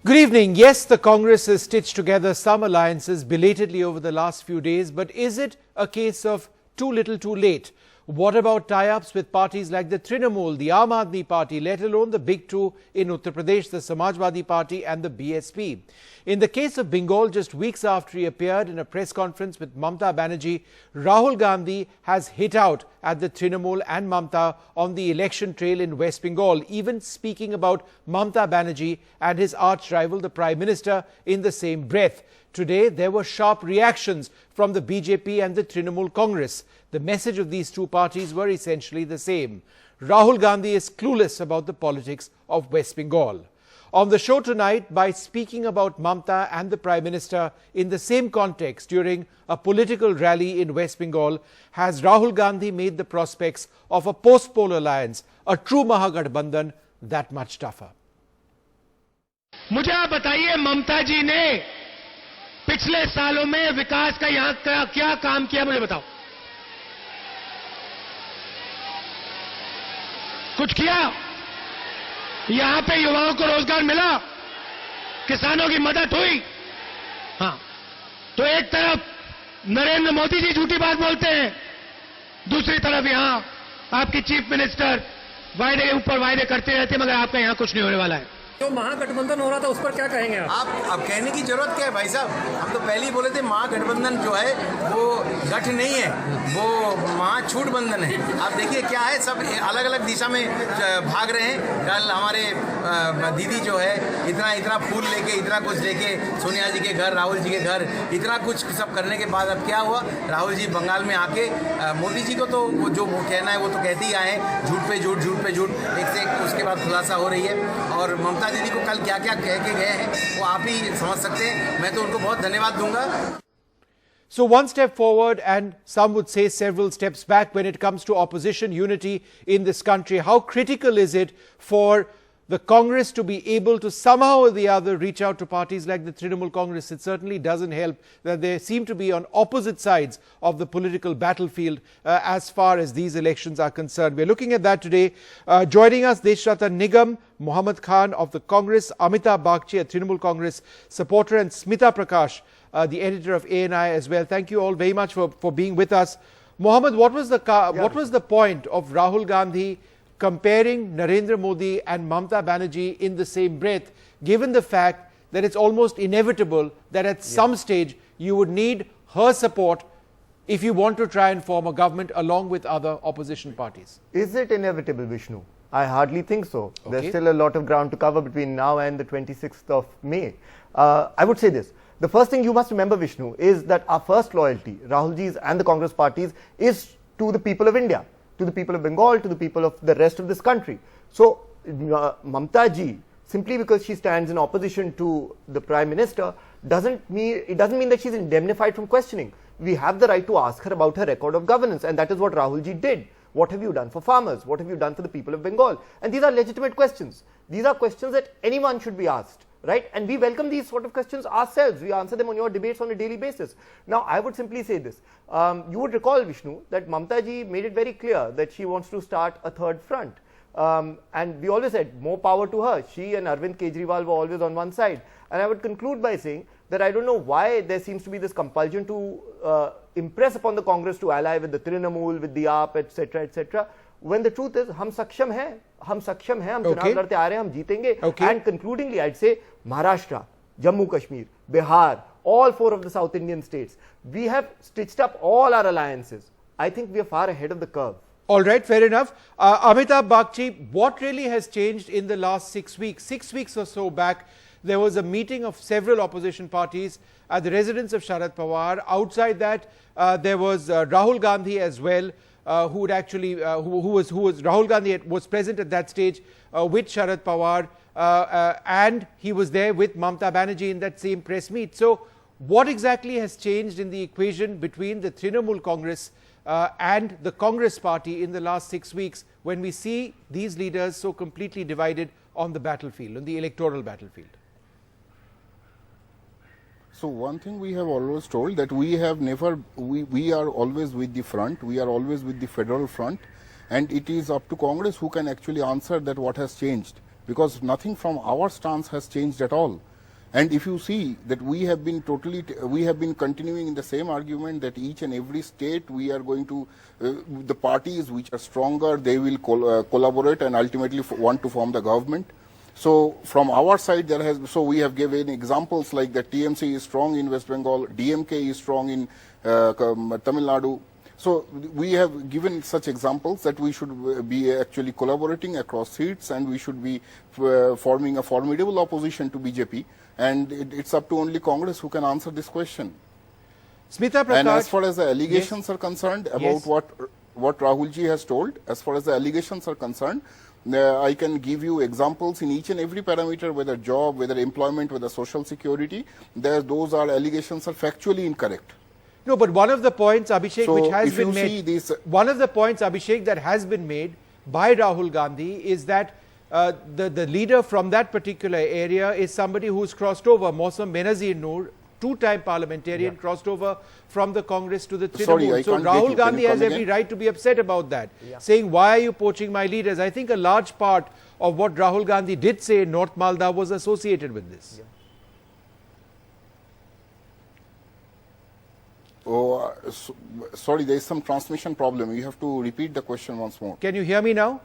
Good evening. Yes, the Congress has stitched together some alliances belatedly over the last few days, but is it a case of too little too late? What about tie-ups with parties like the Trinamool, the Aam Admi Party, let alone the big two in Uttar Pradesh, the Samajwadi Party and the BSP? In the case of Bengal, just weeks after he appeared in a press conference with Mamata Banerjee, Rahul Gandhi has hit out at the Trinamool and Mamata on the election trail in West Bengal, even speaking about Mamata Banerjee and his arch-rival, the Prime Minister, in the same breath. Today, there were sharp reactions from the BJP and the Trinamool Congress. The message of these two parties were essentially the same. Rahul Gandhi is clueless about the politics of West Bengal. On the show tonight, by speaking about Mamata and the Prime Minister in the same context during a political rally in West Bengal, has Rahul Gandhi made the prospects of a post-poll alliance, a true Mahagathbandhan, that much tougher? मुझे आप बताइए, ममता जी ने पिछले सालों में विकास का यहां क्या काम किया, मुझे बताओ। कुछ किया? यहां पे युवाओं को रोजगार मिला, किसानों की मदद हुई। हां, तो एक तरफ नरेंद्र मोदी जी झूठी बात बोलते हैं, दूसरी तरफ यहां आपकी चीफ मिनिस्टर वायदे ऊपर वायदे करते रहते हैं, मगर आपका यहां कुछ नहीं होने वाला है। जो महागठबंधन हो रहा था उस पर क्या कहेंगे आप? अब कहने की जरूरत क्या है भाई साहब? हम तो पहले ही बोले थे महागठबंधन जो है वो गठ नहीं है, वो महाछूट बंधन है। आप देखिए क्या है, सब अलग अलग दिशा में भाग रहे हैं। कल हमारे दीदी जो है इतना फूल लेके, इतना कुछ लेके सोनिया जी के घर, राहुल जी के घर, इतना कुछ सब करने के बाद अब क्या हुआ? राहुल जी बंगाल में आके मोदी जी को तो वो जो कहना है वो तो कहते ही आए, झूठ पे झूठ, झूठ पे झूठ, एक से एक उसके बाद खुलासा हो रही है। और ममता दीदी को कल क्या क्या कह के गए हैं वो आप ही समझ सकते हैं। मैं तो उनको बहुत धन्यवाद दूंगा। So one step forward and some would say several steps back when it comes to opposition unity in this country. How critical is it for the Congress to be able to somehow or the other reach out to parties like the Trinamool Congress? It certainly doesn't help that they seem to be on opposite sides of the political battlefield as far as these elections are concerned. We're looking at that today. Joining us, Deshrata Nigam, Muhammad Khan of the Congress, Mamata Banerjee, a Trinamool Congress supporter, and Smita Prakash, the editor of ANI as well. Thank you all very much for being with us. Mohammed, what was the point of Rahul Gandhi comparing Narendra Modi and Mamata Banerjee in the same breath, given the fact that it's almost inevitable that at some stage you would need her support if you want to try and form a government along with other opposition parties? Is it inevitable, Vishnu? I hardly think so. Okay. There's still a lot of ground to cover between now and the 26th of May. I would say this. The first thing you must remember, Vishnu, is that our first loyalty, Rahulji's and the Congress parties, is to the people of India, to the people of Bengal, to the people of the rest of this country. So, Mamata ji, simply because she stands in opposition to the Prime Minister, doesn't mean that she's indemnified from questioning. We have the right to ask her about her record of governance, and that is what Rahul ji did. What have you done for farmers? What have you done for the people of Bengal? And these are legitimate questions. These are questions that anyone should be asked, right? And we welcome these sort of questions ourselves. We answer them on your debates on a daily basis. Now, I would simply say this. You would recall, Vishnu, that Mamata ji made it very clear that she wants to start a third front. And we always said, more power to her. She and Arvind Kejriwal were always on one side. And I would conclude by saying that I don't know why there seems to be this compulsion to impress upon the Congress to ally with the Trinamool, with the AAP, etc., when the truth is, हम सक्षम हैं, हम चुनाव लड़ते आ रहे हैं, हम जीतेंगे. And concludingly, I'd say Maharashtra, Jammu Kashmir, Bihar, all four of the South Indian states, we have stitched up all our alliances. I think we are far ahead of the curve. All right, fair enough. Mamata Banerjee, what really has changed in the last 6 weeks? 6 weeks or so back, there was a meeting of several opposition parties at the residence of Sharad Pawar. Outside that, there was Rahul Gandhi as well, who was Rahul Gandhi was present at that stage with Sharad Pawar, and he was there with Mamata Banerjee in that same press meet. So, what exactly has changed in the equation between the Trinamool Congress and the Congress party in the last 6 weeks, when we see these leaders so completely divided on the battlefield, on the electoral battlefield? So one thing we have always told, that we are always with the front, we are always with the federal front, and it is up to Congress who can actually answer that what has changed, because nothing from our stance has changed at all. And if you see that we have been continuing in the same argument that each and every state we are going to, the parties which are stronger, they will collaborate and ultimately want to form the government. So from our side, we have given examples like that TMC is strong in West Bengal, DMK is strong in Tamil Nadu. So we have given such examples that we should be actually collaborating across seats, and we should be forming a formidable opposition to BJP. And it's up to only Congress who can answer this question. Smita Prakash, and as far as the allegations are concerned about what Rahul ji has told, as far as the allegations are concerned, I can give you examples in each and every parameter, whether job, whether employment, whether social security. Those allegations are factually incorrect. No, but one of the points, Abhishek, so which has been made, one of the points, Abhishek, that has been made by Rahul Gandhi is that the leader from that particular area is somebody who's crossed over. Mamata Banerjee, two-time parliamentarian, crossed over from the Congress to the Trinamool. So Rahul Gandhi has every right to be upset about that, saying, why are you poaching my leaders? I think a large part of what Rahul Gandhi did say in North Malda was associated with this. Oh, sorry, there is some transmission problem. You have to repeat the question once more. Can you hear me now?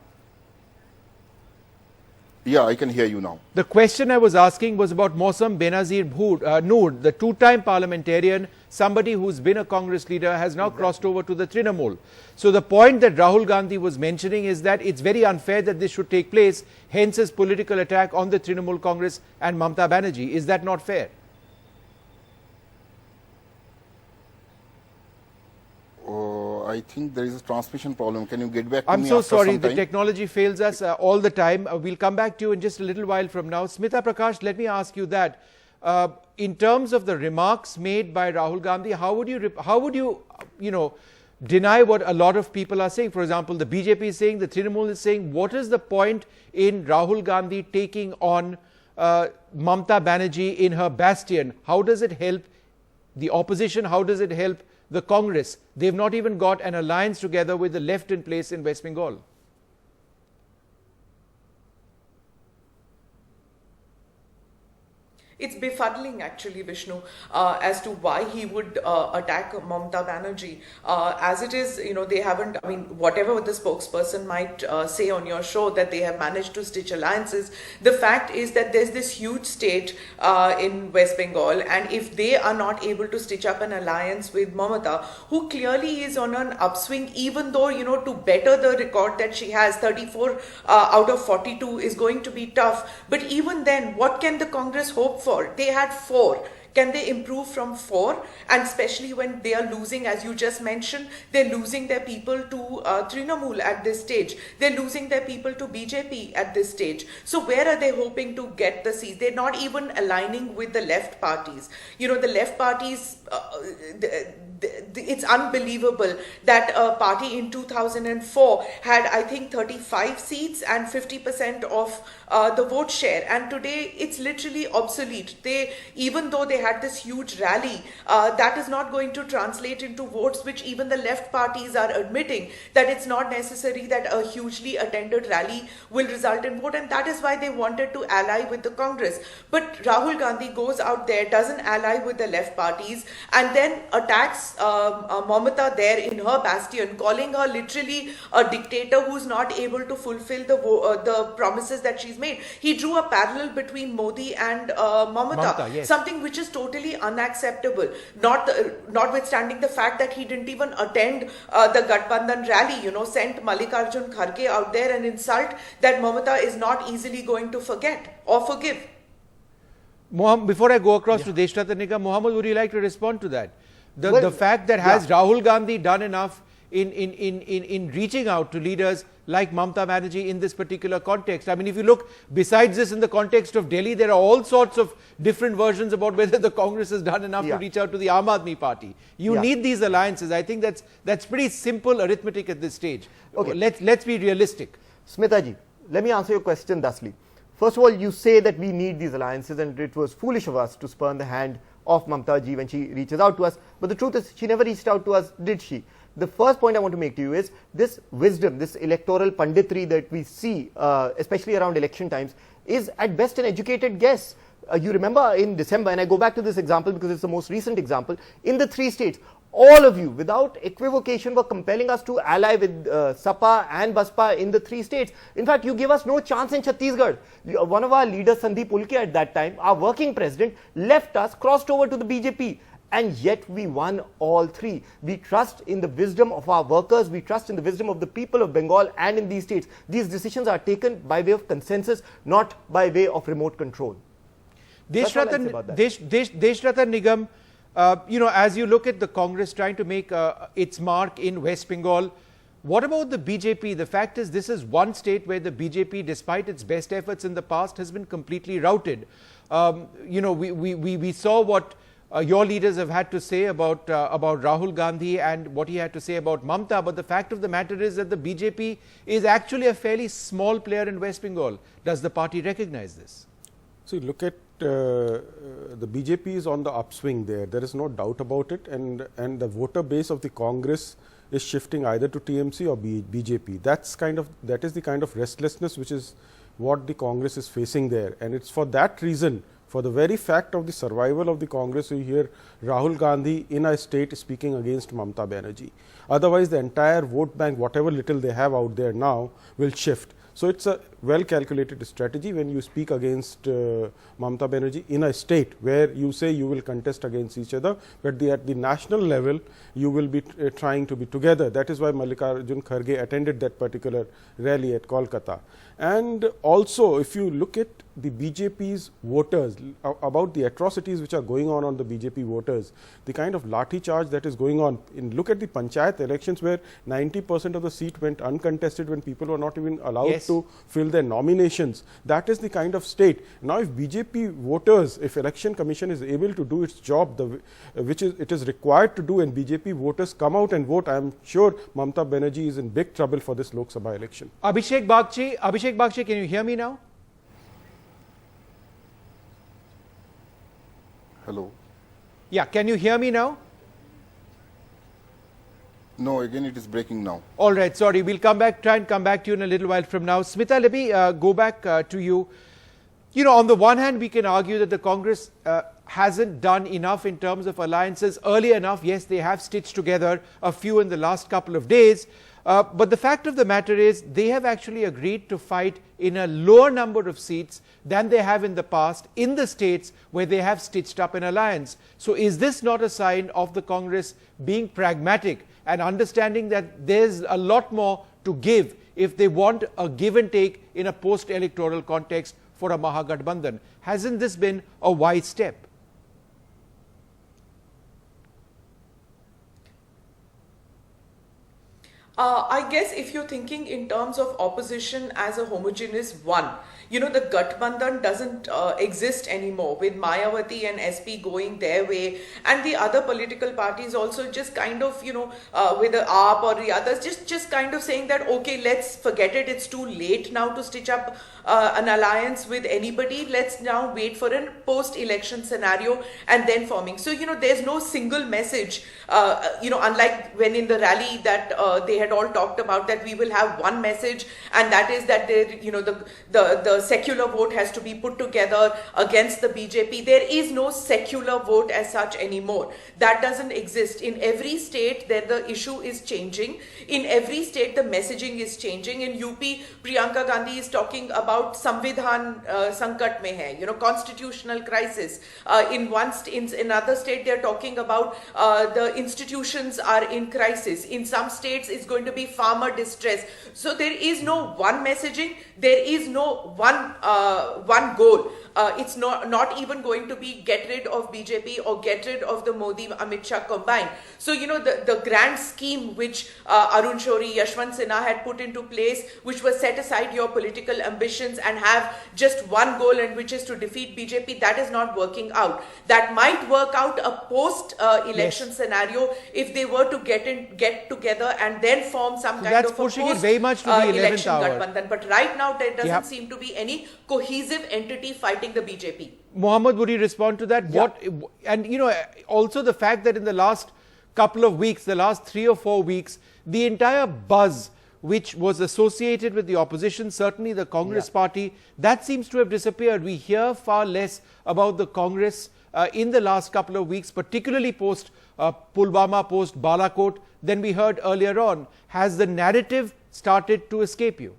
Yeah, I can hear you now. The question I was asking was about Mamata Banerjee, the two-time parliamentarian, somebody who's been a Congress leader, has now crossed over to the Trinamool. So the point that Rahul Gandhi was mentioning is that it's very unfair that this should take place, hence his political attack on the Trinamool Congress and Mamata Banerjee. Is that not fair? I think there is a transmission problem. Can you get back to me? I'm so sorry. The technology fails us all the time. We'll come back to you in just a little while from now. Smita Prakash, let me ask you that. In terms of the remarks made by Rahul Gandhi, how would you deny what a lot of people are saying? For example, the BJP is saying, the Trinamool is saying. What is the point in Rahul Gandhi taking on Mamata Banerjee in her bastion? How does it help the opposition? How does it help the Congress? They've not even got an alliance together with the left in place in West Bengal. It's befuddling, actually, Vishnu, as to why he would attack Mamata Banerjee. As it is, they haven't, whatever the spokesperson might say on your show, that they have managed to stitch alliances. The fact is that there's this huge state in West Bengal, and if they are not able to stitch up an alliance with Mamata, who clearly is on an upswing, even though, to better the record that she has, 34 out of 42 is going to be tough. But even then, what can the Congress hope for? They had 4. Can they improve from 4? And especially when they are losing, as you just mentioned, they're losing their people to Trinamool at this stage. They're losing their people to BJP at this stage. So where are they hoping to get the seats? They're not even aligning with the left parties. The left parties, it's unbelievable that a party in 2004 had, I think, 35 seats and 50% of the vote share. And today it's literally obsolete. Even though they had this huge rally, that is not going to translate into votes, which even the left parties are admitting that it's not necessary that a hugely attended rally will result in vote, and that is why they wanted to ally with the Congress. But Rahul Gandhi goes out there, doesn't ally with the left parties, and then attacks Mamata there in her bastion, calling her literally a dictator who's not able to fulfill the promises that she's made. He drew a parallel between Modi and Mamata, something which is totally unacceptable, notwithstanding the fact that he didn't even attend the Mahagathbandhan rally, sent Mallikarjun Kharge out there and insult that Mamata is not easily going to forget or forgive. Before I go across to Deshratna Nigam, Mohammed, would you like to respond to that? The fact that has Rahul Gandhi done enough in reaching out to leaders like Mamata Banerjee in this particular context? If you look besides this in the context of Delhi, there are all sorts of different versions about whether the Congress has done enough to reach out to the Aam Admi Party. You need these alliances. I think that's pretty simple arithmetic at this stage. Okay, let's be realistic. Smita ji, let me answer your question thusly. First of all, you say that we need these alliances and it was foolish of us to spurn the hand of Mamata ji when she reaches out to us. But the truth is, she never reached out to us, did she? The first point I want to make to you is this wisdom, this electoral panditry that we see, especially around election times, is at best an educated guess. You remember in December, and I go back to this example because it's the most recent example, in the 3 states, all of you, without equivocation, were compelling us to ally with Sapa and Baspa in the 3 states. In fact, you gave us no chance in Chhattisgarh. One of our leaders, Sandeep Ulke at that time, our working president, left us, crossed over to the BJP. And yet we won all 3. We trust in the wisdom of our workers. We trust in the wisdom of the people of Bengal and in these states. These decisions are taken by way of consensus, not by way of remote control. Deshratan Nigam, as you look at the Congress trying to make its mark in West Bengal, what about the BJP? The fact is, this is one state where the BJP, despite its best efforts in the past, has been completely routed. We saw what your leaders have had to say about Rahul Gandhi and what he had to say about Mamata, but the fact of the matter is that the BJP is actually a fairly small player in West Bengal. Does the party recognize this? See, look at the BJP is on the upswing there. There is no doubt about it, and the voter base of the Congress is shifting either to TMC or BJP. That is the kind of restlessness which is what the Congress is facing there, and it's for that reason. For the very fact of the survival of the Congress, you hear Rahul Gandhi in a state speaking against Mamata Banerjee. Otherwise, the entire vote bank, whatever little they have out there now, will shift. So it's a well calculated strategy when you speak against Mamata Banerjee in a state where you say you will contest against each other, but at the national level you will be trying to be together. That is why Mallikarjun Kharge attended that particular rally at Kolkata. And also, if you look at the BJP's voters, about the atrocities which are going on the BJP voters, the kind of lathi charge that is going on, look at the panchayat elections where 90% of the seat went uncontested when people were not even allowed to fill their nominations. That is the kind of state. Now, if BJP voters, if Election Commission is able to do its job, which it is required to do, and BJP voters come out and vote, I am sure Mamata Banerjee is in big trouble for this Lok Sabha election. Abhishek Bagchi, can you hear me now? Hello. Yeah, can you hear me now? No, again it is breaking now. All right, sorry. We'll try and come back to you in a little while from now. Smita, let me go back to you. On the one hand, we can argue that the Congress hasn't done enough in terms of alliances early enough. Yes, they have stitched together a few in the last couple of days. But the fact of the matter is they have actually agreed to fight in a lower number of seats than they have in the past in the states where they have stitched up an alliance. So is this not a sign of the Congress being pragmatic and understanding that there's a lot more to give if they want a give and take in a post-electoral context for a Mahagathbandhan? Hasn't this been a wise step? I guess if you're thinking in terms of opposition as a homogeneous one, the Gathbandhan doesn't exist anymore with Mayawati and SP going their way, and the other political parties also just kind of, with the AAP or the others, just kind of saying that, okay, let's forget it. It's too late now to stitch up an alliance with anybody. Let's now wait for a post-election scenario and then forming. So, there's no single message, unlike when in the rally that they had all talked about that we will have one message, and that is that the secular vote has to be put together against the BJP. There is no secular vote as such anymore. That doesn't exist. In every state, the issue is changing. In every state, the messaging is changing. In UP, Priyanka Gandhi is talking about Samvidhan Sankat mein hai, constitutional crisis. In another state, they're talking about the institutions are in crisis. In some states, it's going to be farmer distress. So there is no one messaging. There is no one goal. It's not even going to be get rid of BJP or get rid of the Modi Amit Shah combined. So the grand scheme which Arun Shourie, Yashwant Sinha had put into place, which was set aside your political ambitions and have just one goal, and which is to defeat BJP, that is not working out. That might work out a post-election scenario if they were to get together and then form some kind of a post-election Gathbandhan. But right now there doesn't seem to be any cohesive entity fighting the BJP. Mohammed, would you respond to that? Also the fact that in the last couple of weeks, the last 3 or 4 weeks, the entire buzz which was associated with the opposition, certainly the Congress party, that seems to have disappeared. We hear far less about the Congress in the last couple of weeks, particularly post Pulwama, post Balakot, than we heard earlier on. Has the narrative started to escape you?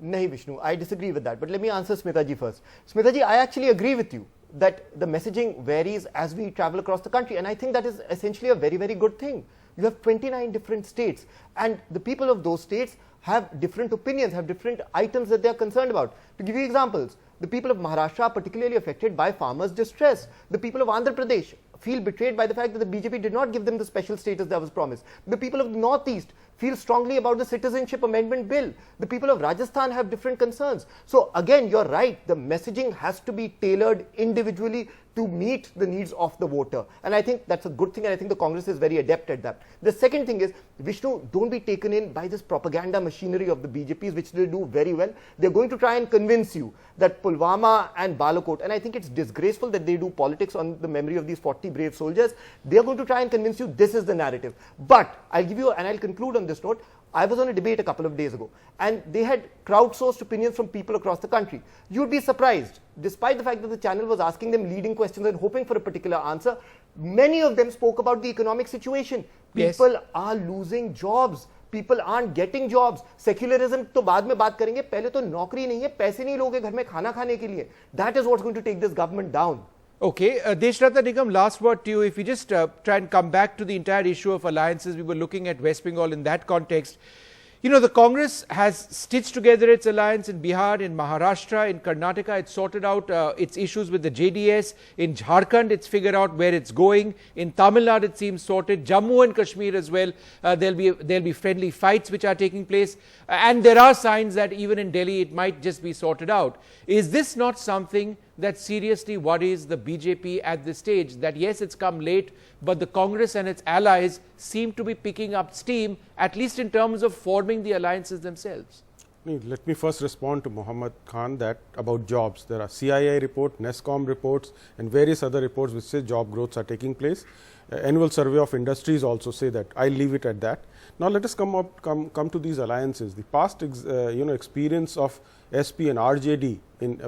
Nahi, Vishnu, I disagree with that. But let me answer Smita ji first. Smita ji, I actually agree with you that the messaging varies as we travel across the country. And I think that is essentially a very, very good thing. You have 29 different states, and the people of those states have different opinions, have different items that they are concerned about. To give you examples, the people of Maharashtra are particularly affected by farmers' distress. The people of Andhra Pradesh feel betrayed by the fact that the BJP did not give them the special status that was promised. The people of the Northeast feel strongly about the Citizenship Amendment Bill. The people of Rajasthan have different concerns. So again, you're right, the messaging has to be tailored individually to meet the needs of the voter. And I think that's a good thing, and I think the Congress is very adept at that. The second thing is, Vishnu, don't be taken in by this propaganda machinery of the BJPs, which they do very well. They're going to try and convince you that Pulwama and Balakot, and I think it's disgraceful that they do politics on the memory of these 40 brave soldiers. They're going to try and convince you this is the narrative. But I'll give you, and I'll conclude on this note, I was on a debate a couple of days ago, and they had crowdsourced opinions from people across the country. You'd be surprised, despite the fact that the channel was asking them leading questions and hoping for a particular answer, many of them spoke about the economic situation. People are losing jobs. People aren't getting jobs. Secularism to baad mein baat karenge. Pehle to naukri nahi hai, paise nahi loge ghar mein khana khane ke liye. That is what's going to take this government down. Okay, Deshratna Nigam, last word to you. If we just try and come back to the entire issue of alliances, we were looking at West Bengal in that context. You know, the Congress has stitched together its alliance in Bihar, in Maharashtra, in Karnataka. It's sorted out its issues with the JDS. In Jharkhand, it's figured out where it's going. In Tamil Nadu, it seems sorted. Jammu and Kashmir as well. There'll be friendly fights which are taking place. And there are signs that even in Delhi, it might just be sorted out. Is this not something that seriously worries the BJP at this stage? That yes, it's come late, but the Congress and its allies seem to be picking up steam, at least in terms of forming the alliances themselves. Let me first respond to Muhammad Khan that about jobs. There are CIA report, NESCOM reports, and various other reports which say job growths are taking place. Annual survey of industries also say that. I'll leave it at that. Now let us come to these alliances. The past experience of SP and RJD,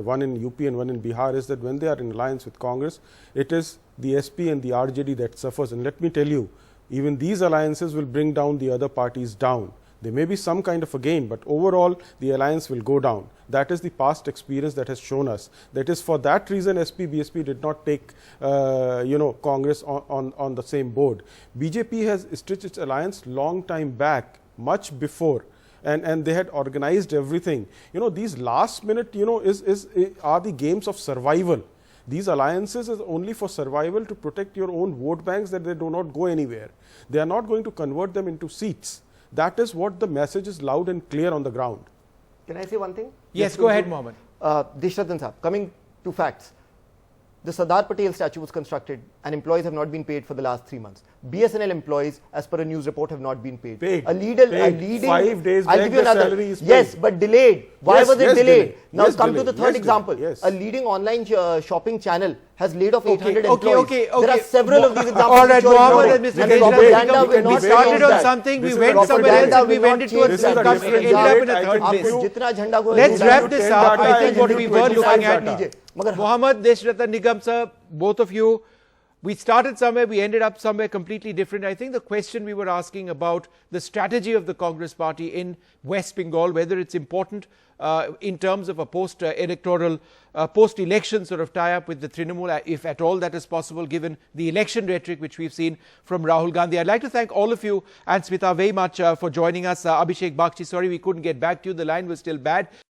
one in UP and one in Bihar, is that when they are in alliance with Congress, it is the SP and the RJD that suffers. And let me tell you, even these alliances will bring down the other parties down. There may be some kind of a gain, but overall the alliance will go down. That is the past experience that has shown us. That is for that reason SP, BSP did not take Congress on the same board. BJP has stitched its alliance long time back, much before. And they had organized everything. You know, these last minute, are the games of survival. These alliances is only for survival, to protect your own vote banks, that they do not go anywhere. They are not going to convert them into seats. That is what the message is loud and clear on the ground. Can I say one thing? Yes, go ahead, Mohammed. Deshratna Sahab, coming to facts. The Sardar Patel statue was constructed and employees have not been paid for the last 3 months. BSNL employees, as per a news report, have not been paid. A leading 5 days I'll back give you another. salary is paid. Yes, but delayed. Why was it delayed? Now come to the third example. Yes. A leading online shopping channel has laid off 800 Okay. employees. There are several of these examples. All right, Mohammed and Mr. propaganda will we not started change on that. something, we This went is somewhere else, propaganda and we will went not into a change that. ended up in a third place. Jitna jhanda ko Let's wrap this up. I think what Data we were looking at, लीजिए. Mohammed, Deshratna Nigam sir, both of you, we started somewhere, we ended up somewhere completely different. I think the question we were asking about the strategy of the Congress party in West Bengal, whether it's important in terms of a post-electoral, post-election sort of tie-up with the Trinamool, if at all that is possible, given the election rhetoric which we've seen from Rahul Gandhi. I'd like to thank all of you and Smita very much for joining us. Abhishek Bakshi, sorry we couldn't get back to you. The line was still bad.